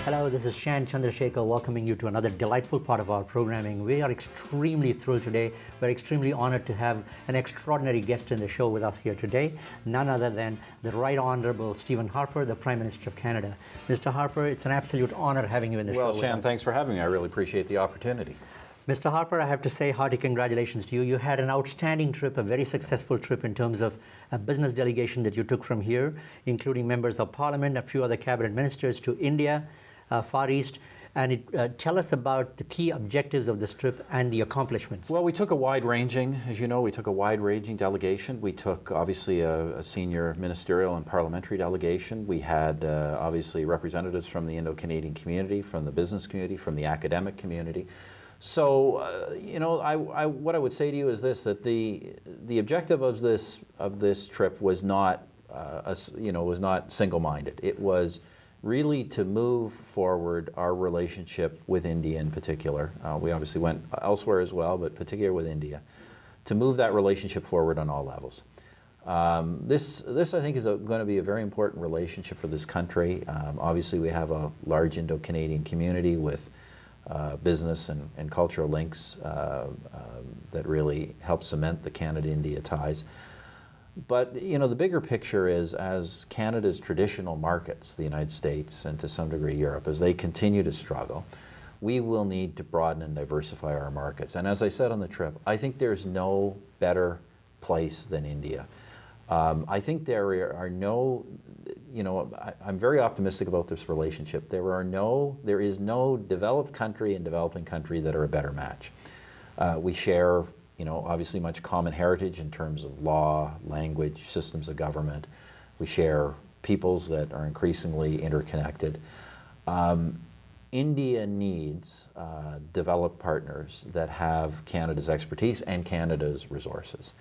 Hello, this is Shan Chandrasekar welcoming you to another delightful part of our programming. We are extremely thrilled today. We're extremely honored to have an extraordinary guest in the show with us here today, none other than the Right Honorable Stephen Harper, the Prime Minister of Canada. Mr. Harper, it's an absolute honor having you in the show. Well, Shan, thanks for having me. I really appreciate the opportunity. Mr. Harper, I have to say hearty congratulations to you. You had an outstanding trip, a very successful trip in terms of a business delegation that you took from here, including members of Parliament, a few other cabinet ministers to India, Far East, and tell us about the key objectives of this trip and the accomplishments. Well, we took a wide-ranging, as you know, we took a wide-ranging delegation. We took, obviously, a senior ministerial and parliamentary delegation. We had, obviously, representatives from the Indo-Canadian community, from the business community, from the academic community. So, you know, what I would say to you is this: that the objective of this trip was not, was not single-minded. It was really to move forward our relationship with India in particular. We obviously went elsewhere as well, but particularly with India, to move that relationship forward on all levels. This I think is going to be a very important relationship for this country. Obviously, we have a large Indo-Canadian community with business and cultural links that really help cement the Canada-India ties. But, you know, the bigger picture is, as Canada's traditional markets, the United States and to some degree Europe, as they continue to struggle, we will need to broaden and diversify our markets. And as I said on the trip, I think there's no better place than India. I think there are no, you know, I'm very optimistic about this relationship. There is no developed country and developing country that are a better match. We share, you know, obviously much common heritage in terms of law, language, systems of government. We share peoples that are increasingly interconnected. India needs developed partners that have Canada's expertise and Canada's resources.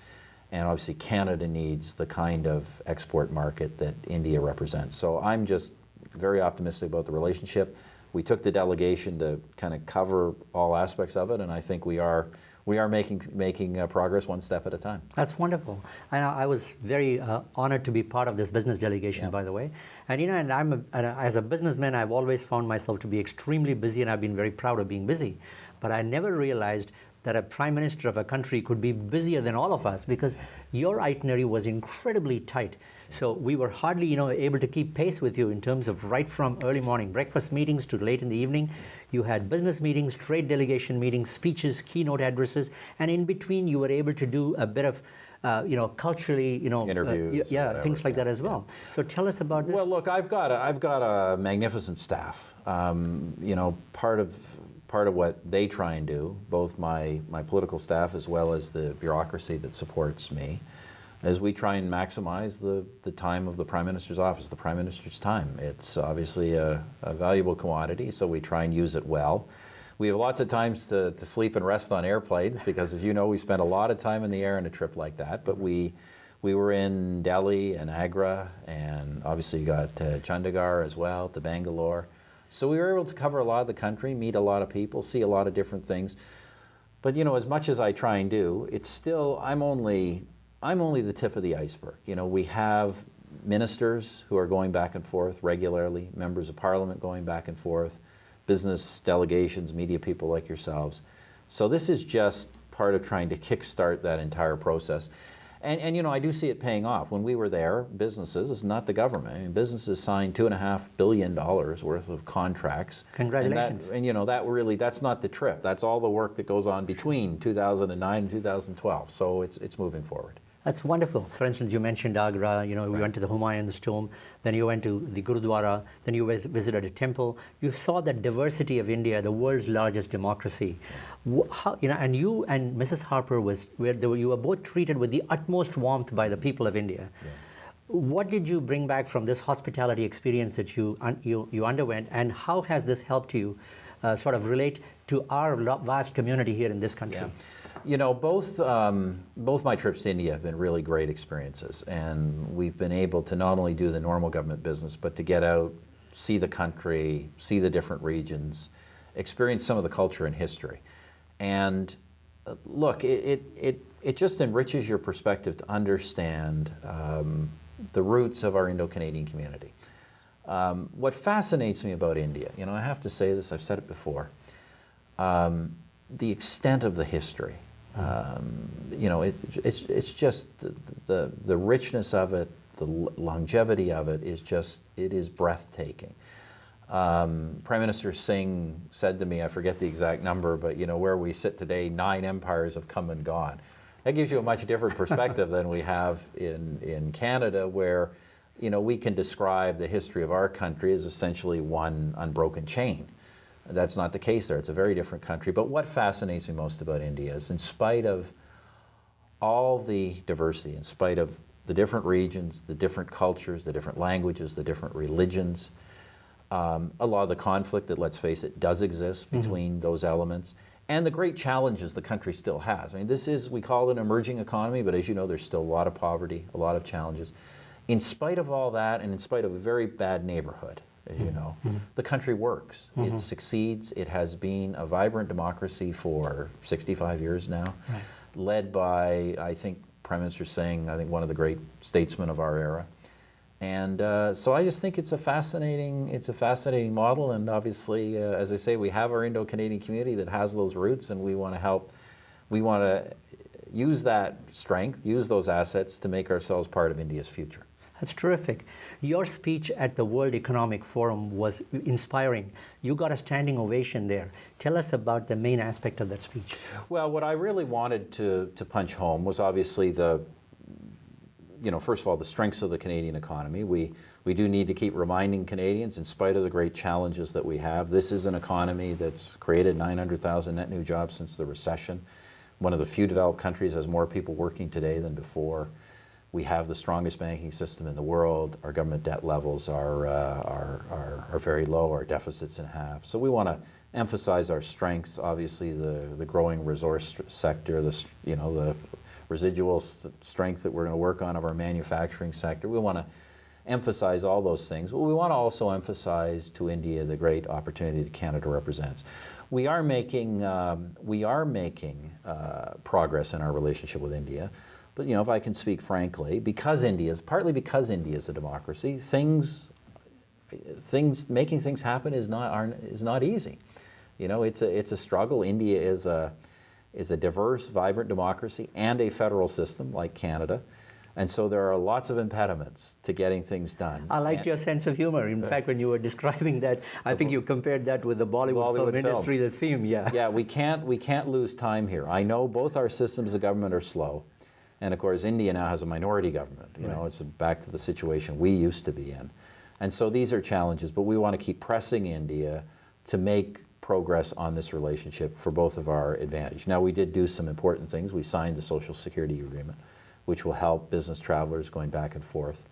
And obviously Canada needs the kind of export market that India represents. So I'm just very optimistic about the relationship. We took the delegation to kind of cover all aspects of it, and I think we are making progress one step at a time. That's wonderful. And I was very honored to be part of this business delegation, by the way. And you know, and as a businessman, I've always found myself to be extremely busy, and I've been very proud of being busy. But I never realized that a prime minister of a country could be busier than all of us, because your itinerary was incredibly tight. So we were hardly, you know, able to keep pace with you in terms of right from early morning breakfast meetings to late in the evening. You had business meetings, trade delegation meetings, speeches, keynote addresses, and in between you were able to do a bit of you know, culturally, you know, interviews, things like that as well. Yeah. So tell us about this. Well, look, I've got a magnificent staff. You know, part of what they try and do, both my political staff as well as the bureaucracy that supports me, is we try and maximize the time of the Prime Minister's office, the Prime Minister's time. It's obviously a valuable commodity, so we try and use it well. We have lots of times to sleep and rest on airplanes because, as you know, we spend a lot of time in the air on a trip like that. But we were in Delhi and Agra, and obviously you got Chandigarh as well, to Bangalore. So we were able to cover a lot of the country, meet a lot of people, see a lot of different things. But, you know, as much as I try and do, it's still, I'm only the tip of the iceberg. You know, we have ministers who are going back and forth regularly, members of Parliament going back and forth, business delegations, media people like yourselves. So this is just part of trying to kickstart that entire process. And you know, I do see it paying off. When we were there, businesses, it's not the government. I mean, businesses signed $2.5 billion worth of contracts. Congratulations. And you know, that's not the trip. That's all the work that goes on between 2009 and 2012. So it's moving forward. That's wonderful. For instance, you mentioned Agra, you know, we went to the Humayun's tomb, then you went to the Gurudwara, then you visited a temple. You saw the diversity of India, the world's largest democracy. How, you know, and you and Mrs. Harper you were both treated with the utmost warmth by the people of India. Yeah. What did you bring back from this hospitality experience that you underwent, and how has this helped you sort of relate to our vast community here in this country? Yeah. You know, both my trips to India have been really great experiences, and we've been able to not only do the normal government business, but to get out, see the country, see the different regions, experience some of the culture and history. And look, it just enriches your perspective to understand the roots of our Indo-Canadian community. What fascinates me about India, you know, I have to say this, I've said it before, the extent of the history. You know, it's just the richness of it, the longevity of it is just, it is breathtaking. Prime Minister Singh said to me, I forget the exact number, but you know, where we sit today, 9 empires have come and gone. That gives you a much different perspective than we have in Canada, where, you know, we can describe the history of our country as essentially one unbroken chain. That's not the case there. It's a very different country. But what fascinates me most about India is, in spite of all the diversity, in spite of the different regions, the different cultures, the different languages, the different religions, a lot of the conflict that, let's face it, does exist between those elements, and the great challenges the country still has. I mean, this is, we call it an emerging economy, but as you know, there's still a lot of poverty, a lot of challenges. In spite of all that, and in spite of a very bad neighborhood, as you know, the country works. It succeeds. It has been a vibrant democracy for 65 years now, led by, I think, Prime Minister Singh, I think one of the great statesmen of our era. And so I just think it's a fascinating model, and obviously, as I say, we have our Indo-Canadian community that has those roots, and we want to help, we want to use that strength, use those assets to make ourselves part of India's future. That's terrific. Your speech at the World Economic Forum was inspiring. You got a standing ovation there. Tell us about the main aspect of that speech. Well, what I really wanted to punch home was obviously the, you know, first of all, the strengths of the Canadian economy. We do need to keep reminding Canadians, in spite of the great challenges that we have, this is an economy that's created 900,000 net new jobs since the recession. One of the few developed countries has more people working today than before. We have the strongest banking system in the world. Our government debt levels are very low. Our deficit's in half. So we want to emphasize our strengths. Obviously, the growing resource sector, the residual strength that we're going to work on of our manufacturing sector. We want to emphasize all those things. But we want to also emphasize to India the great opportunity that Canada represents. We are making progress in our relationship with India. But you know, if I can speak frankly, partly because India is a democracy, making things happen is not easy. You know, it's a struggle. India is a diverse, vibrant democracy and a federal system like Canada, and so there are lots of impediments to getting things done. I liked your sense of humor. In fact, when you were describing that, I think you compared that with the Bollywood film industry, the theme. Yeah, we can't lose time here. I know both our systems of government are slow. And of course, India now has a minority government. You know, it's back to the situation we used to be in. And so these are challenges, but we want to keep pressing India to make progress on this relationship for both of our advantage. Now, we did do some important things. We signed the Social Security Agreement, which will help business travelers going back and forth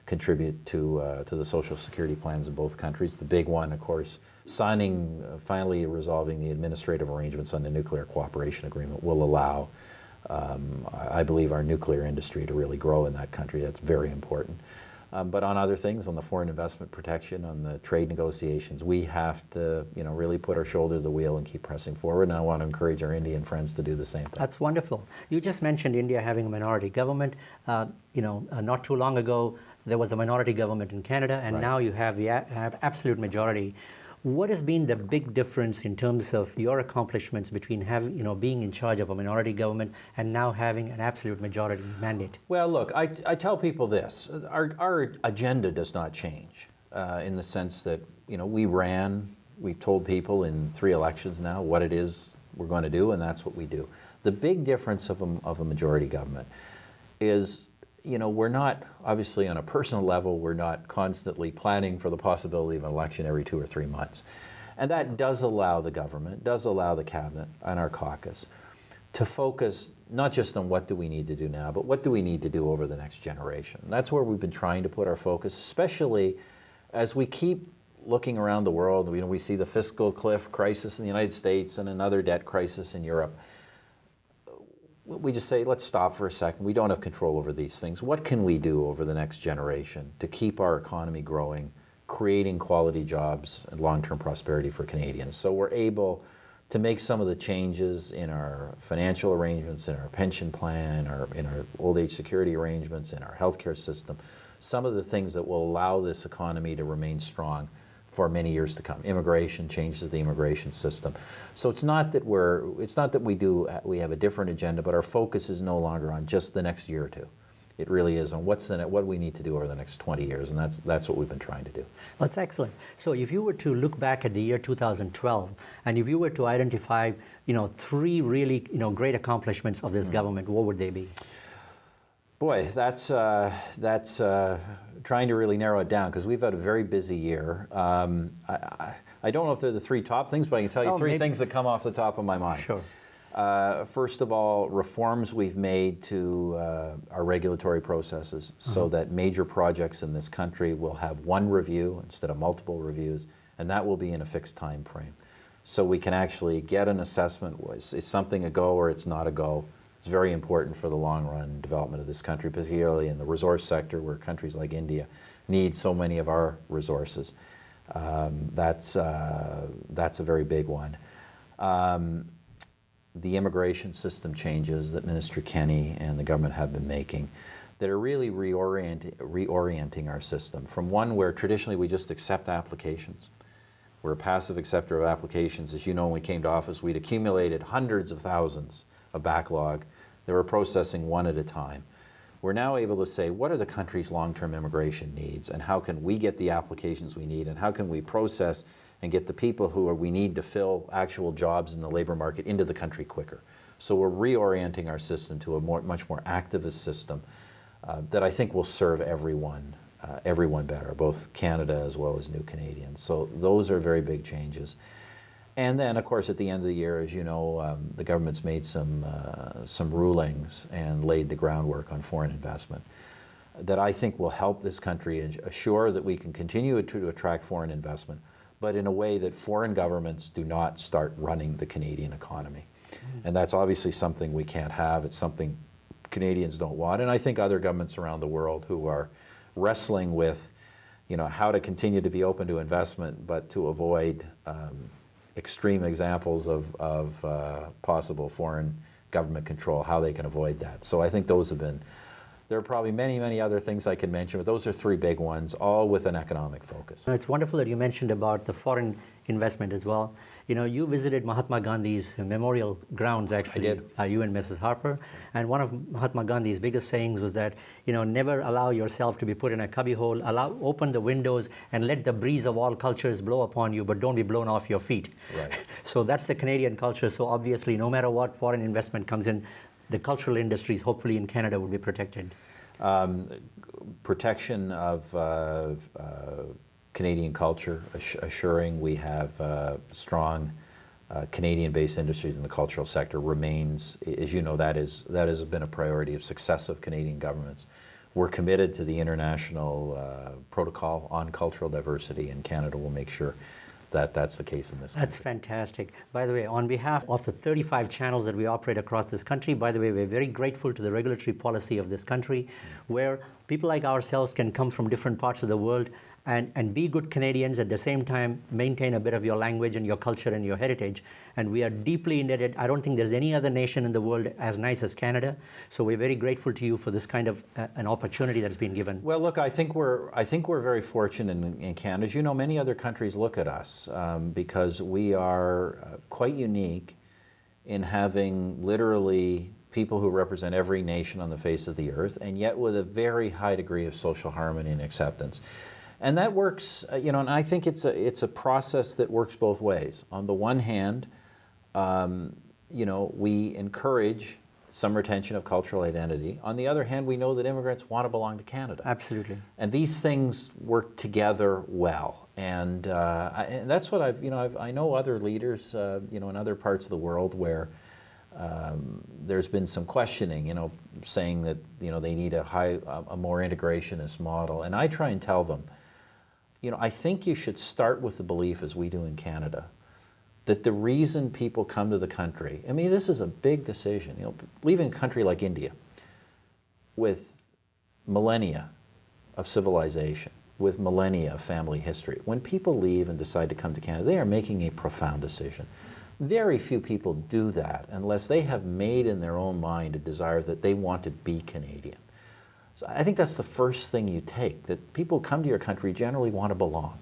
contribute to the Social Security plans in both countries. The big one, of course, signing, finally resolving the administrative arrangements on the Nuclear Cooperation Agreement will allow I believe our nuclear industry to really grow in that country. That's very important. But on other things, on the foreign investment protection, on the trade negotiations, we have to, you know, really put our shoulder to the wheel and keep pressing forward. And I want to encourage our Indian friends to do the same thing. That's wonderful. You just mentioned India having a minority government. You know, not too long ago, there was a minority government in Canada, and now you have the absolute majority. What has been the big difference in terms of your accomplishments between having, you know, being in charge of a minority government and now having an absolute majority mandate? Well, look, I tell people this: our agenda does not change in the sense that, you know, we've told people in 3 elections now what it is we're going to do, and that's what we do. The big difference of a majority government is, you know, we're not, obviously on a personal level, we're not constantly planning for the possibility of an election every 2 or 3 months. And that does allow the government, does allow the cabinet and our caucus to focus not just on what do we need to do now, but what do we need to do over the next generation. And that's where we've been trying to put our focus, especially as we keep looking around the world. You know, we see the fiscal cliff crisis in the United States and another debt crisis in Europe. We just say, let's stop for a second. We don't have control over these things. What can we do over the next generation to keep our economy growing, creating quality jobs and long-term prosperity for Canadians? So we're able to make some of the changes in our financial arrangements, in our pension plan, in our old age security arrangements, in our healthcare system, some of the things that will allow this economy to remain strong for many years to come. Immigration, changes to the immigration system. So it's not that we have a different agenda, but our focus is no longer on just the next year or two. It really is on what do we need to do over the next 20 years, and that's what we've been trying to do. That's excellent. So if you were to look back at the year 2012, and if you were to identify, three really, great accomplishments of this government, what would they be? Boy, that's trying to really narrow it down, because we've had a very busy year. I don't know if they're the three top things, but I can tell you three things that come off the top of my mind. Sure. First of all, reforms we've made to our regulatory processes so that major projects in this country will have one review instead of multiple reviews, and that will be in a fixed time frame. So we can actually get an assessment, is something a go or it's not a go. It's very important for the long run development of this country, particularly in the resource sector where countries like India need so many of our resources. That's a very big one. The immigration system changes that Minister Kenny and the government have been making that are really reorienting our system from one where traditionally we just accept applications. We're a passive acceptor of applications. As you know, when we came to office, we'd accumulated hundreds of thousands of backlog that we're processing one at a time. We're now able to say, what are the country's long-term immigration needs, and how can we get the applications we need, and how can we process and get the people we need to fill actual jobs in the labor market into the country quicker. So we're reorienting our system to a much more activist system that I think will serve everyone better, both Canada as well as new Canadians. So those are very big changes. And then, of course, at the end of the year, as you know, the government's made some rulings and laid the groundwork on foreign investment that I think will help this country assure that we can continue to attract foreign investment, but in a way that foreign governments do not start running the Canadian economy. And that's obviously something we can't have. It's something Canadians don't want. And I think other governments around the world who are wrestling with, how to continue to be open to investment, but to avoid extreme examples of possible foreign government control, how they can avoid that. So I think those have been, there are probably many, many other things I can mention, but those are three big ones, all with an economic focus. It's wonderful that you mentioned about the foreign investment as well. You visited Mahatma Gandhi's memorial grounds, actually. I did. You and Mrs. Harper. And one of Mahatma Gandhi's biggest sayings was that, never allow yourself to be put in a cubbyhole. Open the windows and let the breeze of all cultures blow upon you, but don't be blown off your feet. Right. So that's the Canadian culture. So obviously, no matter what foreign investment comes in, the cultural industries, hopefully in Canada, will be protected. Protection of Canadian culture, assuring we have strong Canadian-based industries in the cultural sector remains, as you know, that has been a priority of successive Canadian governments. We're committed to the international protocol on cultural diversity, and Canada will make sure that that's the case in this country. That's fantastic. By the way, on behalf of the 35 channels that we operate across this country, by the way, we're very grateful to the regulatory policy of this country, where people like ourselves can come from different parts of the world and be good Canadians, at the same time maintain a bit of your language and your culture and your heritage. And we are deeply indebted. I don't think there's any other nation in the world as nice as Canada. So we're very grateful to you for this kind of an opportunity that's been given. Well, look, I think we're very fortunate in Canada. As you know, many other countries look at us because we are quite unique in having literally people who represent every nation on the face of the earth, and yet with a very high degree of social harmony and acceptance. And that works, and I think it's a process that works both ways. On the one hand, we encourage some retention of cultural identity. On the other hand, we know that immigrants want to belong to Canada. Absolutely. And these things work together well. And that's what I know other leaders, in other parts of the world where there's been some questioning, saying that, they need a more integrationist model. And I try and tell them, I think you should start with the belief, as we do in Canada, that the reason people come to the country, this is a big decision, leaving a country like India with millennia of civilization, with millennia of family history. When people leave and decide to come to Canada, they are making a profound decision. Very few people do that unless they have made in their own mind a desire that they want to be Canadian. So I think that's the first thing you take, that people come to your country generally want to belong.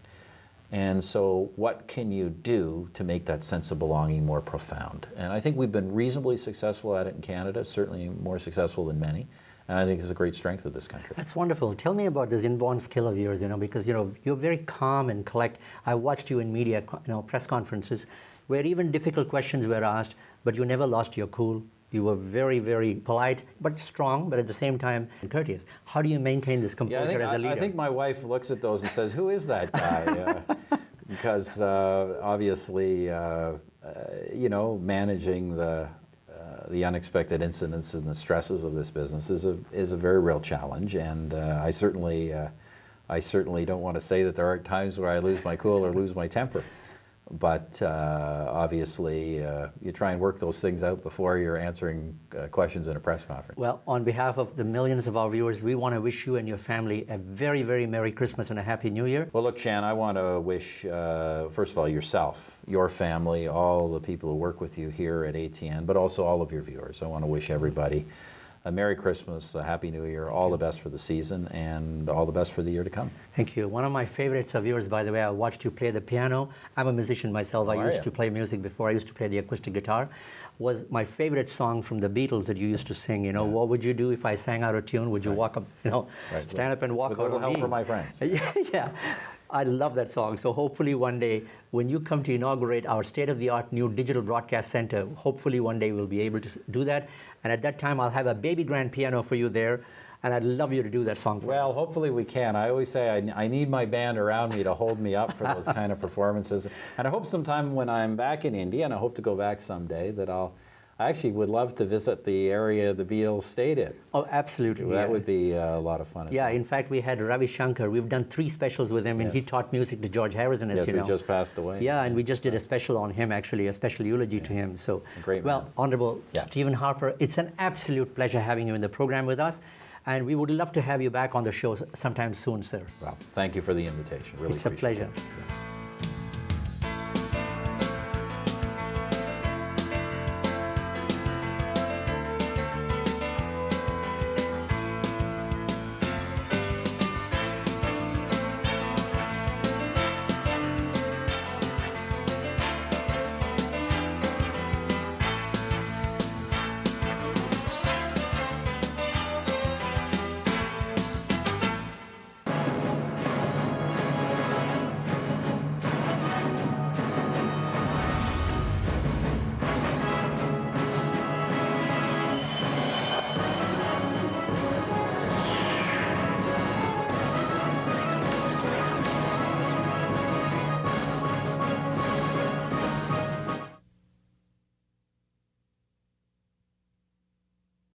And so what can you do to make that sense of belonging more profound? And I think we've been reasonably successful at it in Canada, certainly more successful than many. And I think it's a great strength of this country. That's wonderful. Tell me about this inborn skill of yours, because, you're very calm and collect. I watched you in media, press conferences, where even difficult questions were asked, but you never lost your cool. You were very, very polite, but strong, but at the same time courteous. How do you maintain this composure as a leader? I think my wife looks at those and says, "Who is that guy?" Because obviously, managing the unexpected incidents and the stresses of this business is a very real challenge, and I certainly don't want to say that there aren't times where I lose my cool or lose my temper. But obviously, you try and work those things out before you're answering questions in a press conference. Well, on behalf of the millions of our viewers, we want to wish you and your family a very, very Merry Christmas and a Happy New Year. Well, look, Shan, I want to wish, first of all, yourself, your family, all the people who work with you here at ATN, but also all of your viewers. I want to wish everybody a Merry Christmas, a Happy New Year, all the best for the season, and all the best for the year to come. Thank you. One of my favorites of yours, by the way, I watched you play the piano. I'm a musician myself. I used to play music before. I used to play the acoustic guitar. Was my favorite song from the Beatles that you used to sing. What would you do if I sang out of tune? Would you walk up, stand up and walk with out a little of help me? from my friends. Yeah. I love that song. So hopefully one day, when you come to inaugurate our state-of-the-art new digital broadcast center, hopefully one day we'll be able to do that. And at that time, I'll have a baby grand piano for you there. And I'd love you to do that song for us. Well, hopefully we can. I always say I need my band around me to hold me up for those kind of performances. And I hope sometime when I'm back in India, and I hope to go back someday, that I actually would love to visit the area the Beatles stayed in. Oh, absolutely. That would be a lot of fun as well. In fact, we had Ravi Shankar. We've done 3 specials with him, and he taught music to George Harrison, as you know. Yes, he just passed away. Yeah, and we just did a special on him, actually, a special eulogy to him. So, great man. Well, Honorable Stephen Harper, it's an absolute pleasure having you in the program with us, and we would love to have you back on the show sometime soon, sir. Well, thank you for the invitation. Really it's a appreciate pleasure. it.